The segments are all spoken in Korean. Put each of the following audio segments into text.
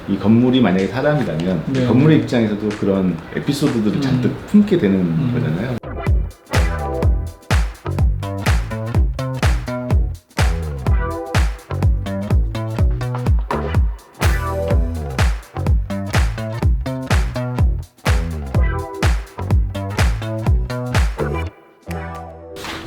이 건물이 만약에 사람이라면 네. 건물의 입장에서도 그런 에피소드들을 잔뜩 품게 되는 거잖아요.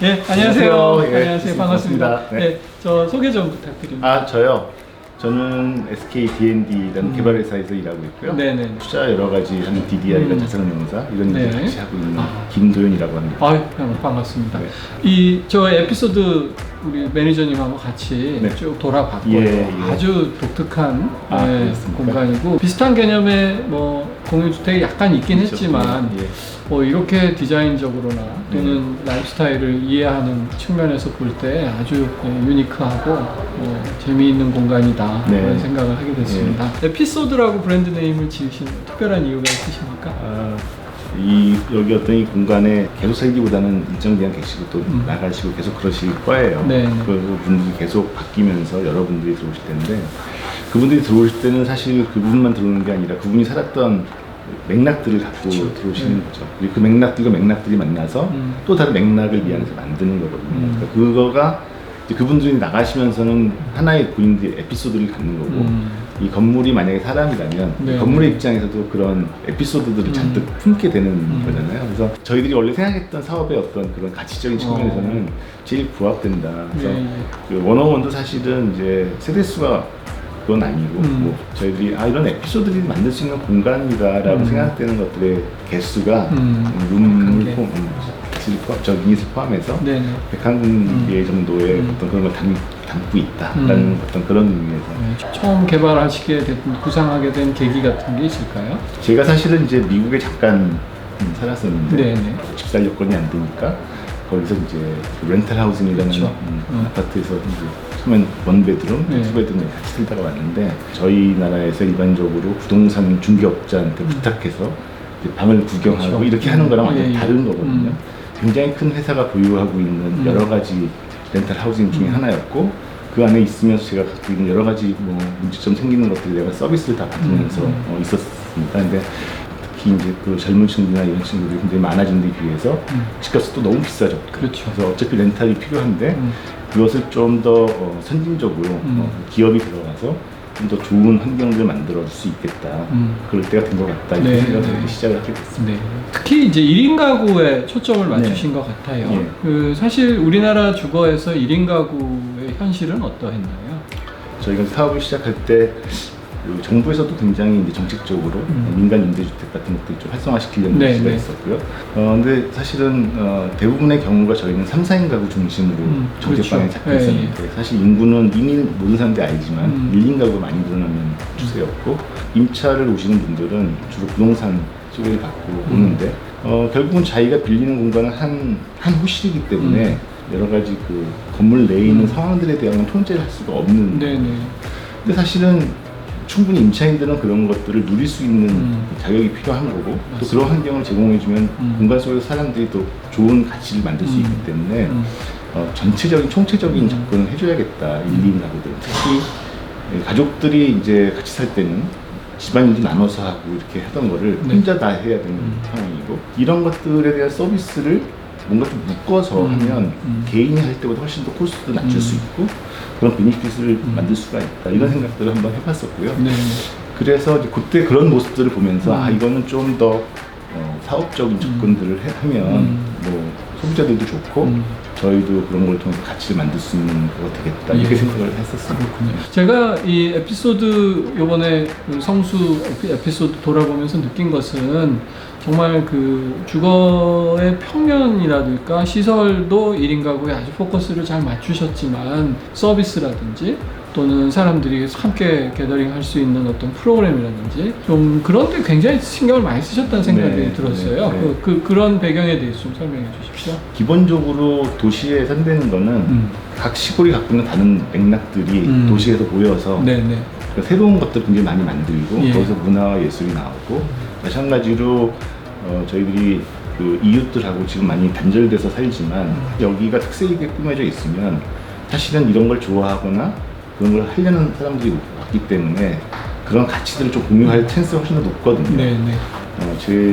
예, 안녕하세요. 안녕하세요. 예, 안녕하세요. 반갑습니다. 반갑습니다. 네. 저 소개 좀 부탁드립니다. 저요. 저는 SK D&D라는 개발회사에서 일하고 있고요. 네네. 투자 여러 가지 하는 DDI나 자산운용사 이런 일을 네. 같이 하고 있는 김도현이라고 합니다. 반갑습니다. 네. 저 에피소드 우리 매니저님하고 같이 네. 쭉 돌아봤고요. 예. 아주 독특한 그렇습니까? 공간이고 비슷한 개념의 공유주택이 약간 있긴 그렇죠. 했지만 예. 이렇게 디자인적으로나 또는 라이프스타일을 이해하는 측면에서 볼 때 아주 유니크하고 재미있는 공간이다 네. 그런 생각을 하게 됐습니다. 에피소드라고 브랜드 네임을 지으신 특별한 이유가 있으십니까? 여기 어떤 이 공간에 계속 살기보다는 일정 기간 계시고 또 나가시고 계속 그러실 거예요. 네. 그 분들이 계속 바뀌면서 여러분들이 들어오실 텐데 그분들이 들어오실 때는 사실 그분만 들어오는 게 아니라 그분이 살았던 맥락들을 갖고 그렇죠. 들어오시는 거죠. 그리고 그 맥락들과 맥락들이 만나서 또 다른 맥락을 위해서 만드는 거거든요. 그러니까 그거가 이제 그분들이 나가시면서는 하나의 본인들의 에피소드를 갖는 거고 이 건물이 만약에 사람이라면 네. 건물의 입장에서도 그런 에피소드들을 잔뜩 품게 되는 거잖아요. 그래서 저희들이 원래 생각했던 사업의 어떤 그런 가치적인 측면에서는 제일 부합된다. 그래서 그 원어원도 사실은 이제 세대수가 그건 아니고 저희들이 이런 에피소드들이 만들 수 있는 공간이다라고 생각되는 것들의 개수가 룸을 유닛을 포함해서 네네. 101개 정도의 어떤 그런 걸 담고 있다라는 어떤 그런 의미에서 처음 개발하시게 된, 구상하게 된 계기 같은 게 있을까요? 제가 사실은 이제 미국에 잠깐 살았었는데 네네. 집살 여건이 안 되니까 거기서 이제 렌탈 하우징이라는 그렇죠. 아파트에서 이제 처음엔 원베드룸, 네. 투베드룸에 같이 살다가 왔는데 저희 나라에서 일반적으로 부동산 중개업자한테 부탁해서 이제 방을 구경하고 그렇죠. 이렇게 하는 거랑 완전히 예. 다른 거거든요. 굉장히 큰 회사가 보유하고 있는 여러 가지 렌탈 하우징 중에 하나였고 그 안에 있으면서 제가 갖고 있는 여러 가지 문제점 생기는 것들이 내가 서비스를 다 받으면서 있었습니다. 근데 특히 이제 그 젊은 친구나 이런 친구들이 굉장히 많아진 데 비해서 집값도 너무 비싸죠. 그렇죠. 그래서 어차피 렌탈이 필요한데 그것을 좀 더 선진적으로 기업이 들어가서 좀 더 좋은 환경들을 만들어 줄 수 있겠다. 그럴 때가 된 것 같다. 이렇게 네. 생각을 시작을 하게 됐습니다. 네. 특히 이제 1인 가구에 초점을 맞추신 것 같아요. 예. 사실 우리나라 주거에서 1인 가구의 현실은 어떠했나요? 저희가 사업을 시작할 때 그 정부에서도 굉장히 이제 정책적으로 민간 임대주택 같은 것들을 좀 활성화시키려는 네, 의지가 네. 있었고요. 근데 사실은 대부분의 경우가 저희는 3, 4인 가구 중심으로 정책 방향을 잡고 그렇죠. 있었는데 사실 인구는 이미 모든 사람들이 알지만 1인 가구가 많이 늘어나는 추세였고 임차를 오시는 분들은 주로 부동산 쪽을 갖고 오는데 결국은 자기가 빌리는 공간은 한 호실이기 때문에 여러 가지 그 건물 내에 있는 상황들에 대한 통제를 할 수가 없는 네네. 근데 사실은 충분히 임차인들은 그런 것들을 누릴 수 있는 자격이 필요한 거고 맞습니다. 또 그런 환경을 제공해주면 공간 속에서 사람들이 또 좋은 가치를 만들 수 있기 때문에 전체적인 총체적인 접근을 해줘야겠다. 1, 2인 가구들 특히 가족들이 이제 같이 살 때는 집안일도 나눠서 하고 이렇게 하던 거를 혼자 다 해야 되는 상황이고 이런 것들에 대한 서비스를 뭔가 좀 묶어서 하면 개인이 할 때보다 훨씬 더 코스트도 낮출 수 있고 그런 베니핏을 만들 수가 있다 이런 생각들을 한번 해봤었고요. 네. 그래서 이제 그때 그런 모습들을 보면서 이거는 좀 더 사업적인 접근들을 하면 소비자들도 좋고 저희도 그런 걸 통해서 가치를 만들 수 있는 거가 되겠다 이렇게 생각을 했었습니다. 제가 이 에피소드 요번에 그 성수 에피소드 돌아보면서 느낀 것은 정말 그 주거의 평면이라든가 시설도 1인 가구에 아주 포커스를 잘 맞추셨지만 서비스라든지 또는 사람들이 함께 게더링 할 수 있는 어떤 프로그램이라든지 좀 그런 데 굉장히 신경을 많이 쓰셨다는 생각이 네, 들었어요. 네, 네. 그런 배경에 대해서 좀 설명해 주십시오. 기본적으로 도시에 산다는 거는 각 시골이 갖고 있는 다른 맥락들이 도시에서 모여서 네네. 그러니까 새로운 것들 굉장히 많이 만들고 예. 거기서 문화와 예술이 나오고 마찬가지로 저희들이 그 이웃들하고 지금 많이 단절돼서 살지만 여기가 특색 있게 꾸며져 있으면 사실은 이런 걸 좋아하거나 그런 걸 하려는 사람들이 왔기 때문에 그런 가치들을 좀 공유할 찬스가 훨씬 더 높거든요. 네네.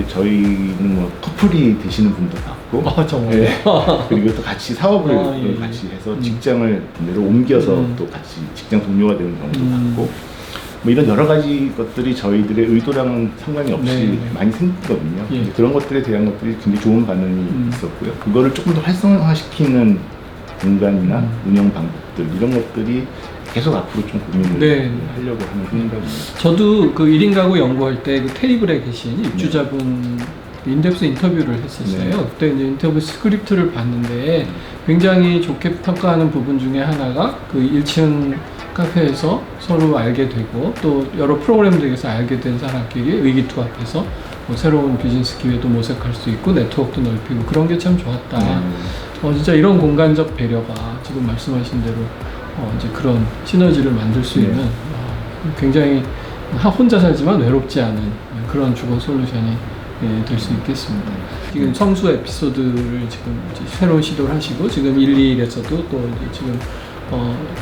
저희는 뭐 커플이 되시는 분도 봤고, 아, 정말요? 예. 그리고 또 같이 사업을 예. 같이 해서 직장을 반대로 옮겨서 또 같이 직장 동료가 되는 경우도 봤고, 뭐 이런 여러 가지 것들이 저희들의 의도랑은 상관이 없이 네. 많이 생기거든요. 예. 그런 것들에 대한 것들이 굉장히 좋은 반응이 있었고요. 그거를 조금 더 활성화시키는 공간이나 운영 방법들 이런 것들이 계속 앞으로 좀 고민을 네. 하려고 하는 생각입니다. 저도 그 1인 가구 연구할 때 그 테이블에 계신 입주자분 인덱스 인터뷰를 했었어요. 네. 그때 이제 인터뷰 스크립트를 봤는데 굉장히 좋게 평가하는 부분 중에 하나가 그 1층 카페에서 서로 알게 되고 또 여러 프로그램들에서 알게 된 사람끼리 의기투합해서 뭐 새로운 비즈니스 기회도 모색할 수 있고 네트워크도 넓히고 그런 게 참 좋았다. 진짜 이런 공간적 배려가 지금 말씀하신 대로 이제 그런 시너지를 만들 수 네. 있는 굉장히 혼자 살지만 외롭지 않은 그런 주거 솔루션이 될 수 있겠습니다. 지금 성수 에피소드를 지금 이제 새로운 시도를 하시고 지금 121에서도 또 이제 지금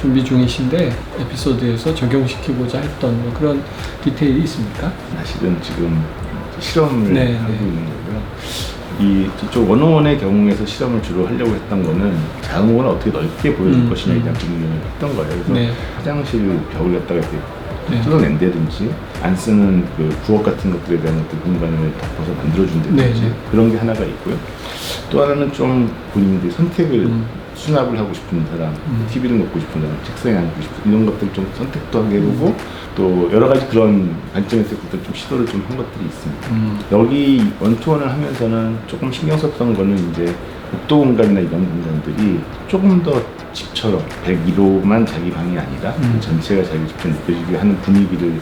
준비 중이신데 에피소드에서 적용시키고자 했던 뭐 그런 디테일이 있습니까? 사실은 지금 실험을 네, 하고 네. 있는 거고요. 이 저쪽 원어원의 경우에서 실험을 주로 하려고 했던 거는 작은 공간을 어떻게 넓게 보여줄 것이냐에 대한 고민을 했던 거예요. 그래서 네. 화장실 벽을 갖다가 이렇게 네. 뜯어낸다든지 안 쓰는 그 부엌 같은 것들에 대한 것들 공간을 덮어서 만들어준다든지 네. 그런 게 하나가 있고요. 또 하나는 좀 본인들이 선택을 수납을 하고 싶은 사람, TV를 놓고 싶은 사람, 책상에 앉고 싶은 이런 것들 좀 선택도 하게 해보고 또 여러 가지 그런 관점에서 것들 좀 시도를 좀 한 것들이 있습니다. 여기 원투원을 하면서는 조금 신경 썼던 거는 이제 복도 공간이나 이런 공간들이 조금 더 집처럼 101호만 자기 방이 아니라 그 전체가 자기 집처럼 느껴지게 하는 분위기를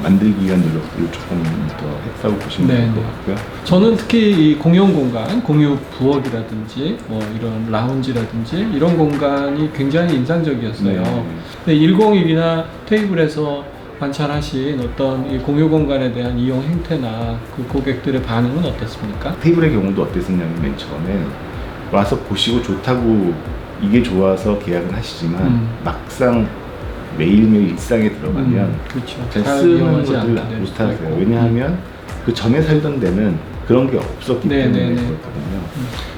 만들기 위한 노력들을 조금 더 했다고 보시면 네, 될 것 네. 같고요. 저는 특히 이 공용 공간, 공유 부엌이라든지 뭐 이런 라운지라든지 이런 공간이 굉장히 인상적이었어요. 네. 근데 101이나 테이블에서 관찰하신 어떤 이 공유 공간에 대한 이용 행태나 그 고객들의 반응은 어떻습니까? 테이블의 경우도 어땠었냐면 맨 처음에 와서 보시고 좋다고 이게 좋아서 계약을 하시지만 막상 매일매일 일상에 들어가면 그렇죠. 잘 잘 쓰는 이용하지 것들을 않게 될 못 수도 하세요. 있고. 왜냐하면 그 전에 살던 데는 그런 게 없었기 네, 때문에 네, 네. 그렇거든요.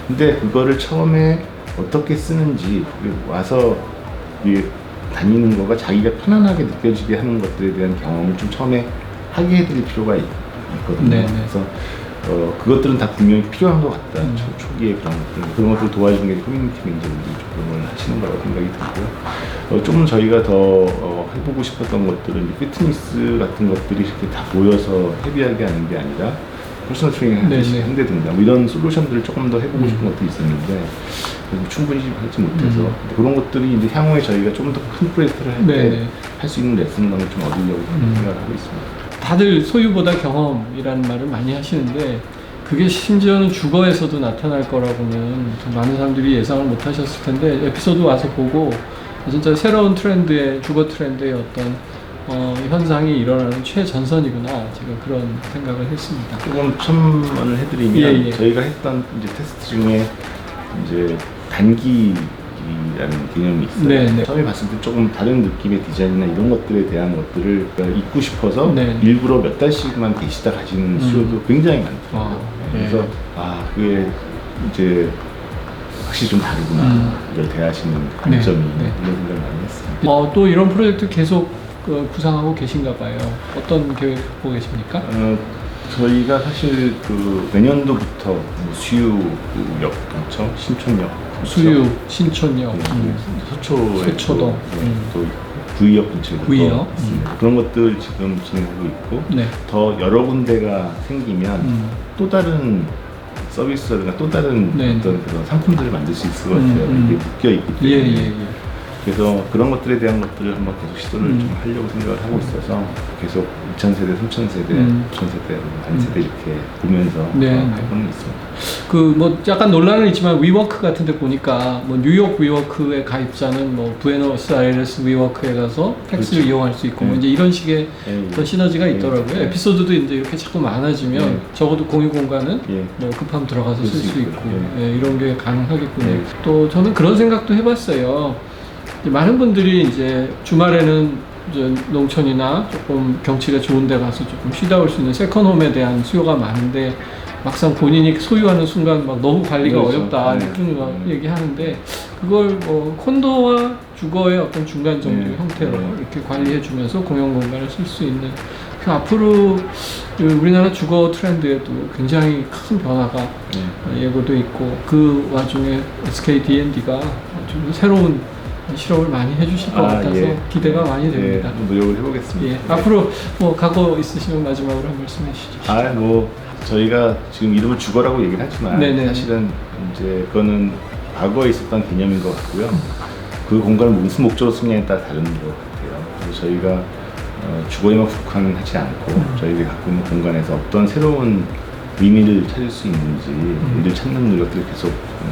근데 그거를 처음에 어떻게 쓰는지 그리고 와서 이 다니는 거가 자기가 편안하게 느껴지게 하는 것들에 대한 경험을 좀 처음에 하게 해드릴 필요가 있거든요. 네, 네. 그래서 그것들은 다 분명히 필요한 것 같다. 초기에 그런 것들 도와주는 게 커뮤니티 매니저분들이 좀 그런 걸 하시는 거라고 생각이 들고요. 좀 저희가 더 해보고 싶었던 것들은 피트니스 같은 것들이 이렇게 다 모여서 헤비하게 하는 게 아니라 퍼스널 트레이닝 네, 하듯이 네. 한다든가 뭐 이런 솔루션들을 조금 더 해보고 싶은 것들이 있었는데 충분히 하지 못해서 그런 것들이 이제 향후에 저희가 좀 더 큰 프로젝트를 할 네, 때 네. 할 수 있는 레슨을 좀 얻으려고 생각을 하고 있습니다. 다들 소유보다 경험이라는 말을 많이 하시는데 그게 심지어는 주거에서도 나타날 거라고는 좀 많은 사람들이 예상을 못 하셨을 텐데 에피소드 와서 보고 진짜 새로운 트렌드의 주거 트렌드의 어떤 현상이 일어나는 최전선이구나 제가 그런 생각을 했습니다. 조금 첨언을 해드리면 예, 예. 저희가 했던 이제 테스트 중에 이제 단기라는 개념이 있어요. 네, 네. 처음에 봤을 때 조금 다른 느낌의 디자인이나 이런 것들에 대한 것들을 입고 싶어서 네. 일부러 몇 달씩만 계시다 가시는 수요도 굉장히 많더라고요. 네. 그래서 그게 이제 확실히 좀 다르구나 이걸 대하시는 관점이 네. 이런 생각을 많이 했습니다. 또 이런 프로젝트 계속 구상하고 계신가 봐요. 어떤 계획 갖고 계십니까? 저희가 사실 그 내년도부터 뭐 수유역 근처, 신촌역 근처, 수유, 신촌역, 서초에 서초동, 또 구의역 근처에 구의역, 있습니다. 그런 것들 지금 진행하고 있고 네. 더 여러 군데가 생기면 또 다른 서비스라든가 또 다른 네. 어떤 그런 상품들을 만들 수 있을 것 같아요. 이게 묶여 있기 예, 때문에. 예, 예. 그래서 그런 것들에 대한 것들을 한번 계속 시도를 좀 하려고 생각을 하고 있어서 계속 2000세대, 3000세대, 9000세대, 만세대 이렇게 보면서 네. 해보는 있습니다. 그 뭐 약간 논란은 있지만 위워크 같은데 보니까 뭐 뉴욕 위워크의 가입자는 뭐 부에노스아이레스 위워크에 가서 텍스를 그렇죠. 이용할 수 있고 뭐 네. 이제 이런 식의 예, 어떤 시너지가 있더라고요. 예. 에피소드도 이제 이렇게 자꾸 많아지면 예. 적어도 공유 공간은 예. 뭐 급하면 들어가서 그럴 쓸 수 수 있고요. 있고 예. 예, 이런 게 가능하겠군요. 예. 또 저는 그런 생각도 해봤어요. 이제 많은 분들이 이제 주말에는 이제 농촌이나 조금 경치가 좋은 데 가서 조금 쉬다 올 수 있는 세컨홈에 대한 수요가 많은데 막상 본인이 소유하는 순간 막 너무 관리가 그렇죠. 어렵다 네. 이렇게 얘기하는데 그걸 뭐 콘도와 주거의 어떤 중간 정도의 네. 형태로 네. 이렇게 관리해주면서 공용 공간을 쓸 수 있는 그 앞으로 그 우리나라 주거 트렌드에도 굉장히 큰 변화가 네. 예고도 있고 그 와중에 SK D&D가 좀 새로운 실험을 많이 해주실 것 같아서 예. 기대가 많이 됩니다. 네, 노력을 해보겠습니다. 예, 앞으로 뭐 각오 있으시면 마지막으로 한 말씀 해주시죠. 뭐 저희가 지금 이름을 주거라고 얘기를 하지만 네네. 사실은 이제 그거는 과거에 있었던 개념인 것 같고요. 그 공간을 무슨 목적으로 쓰느냐에 따라 다른 것 같아요. 그래서 저희가 주거에만 국한하지 않고 저희가 갖고 있는 공간에서 어떤 새로운 의미를 찾을 수 있는지 이를 찾는 노력들을 계속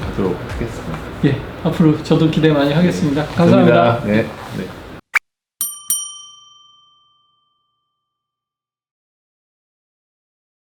하도록 하겠습니다. 예, 앞으로 저도 기대 많이 하겠습니다. 감사합니다. 네. 네.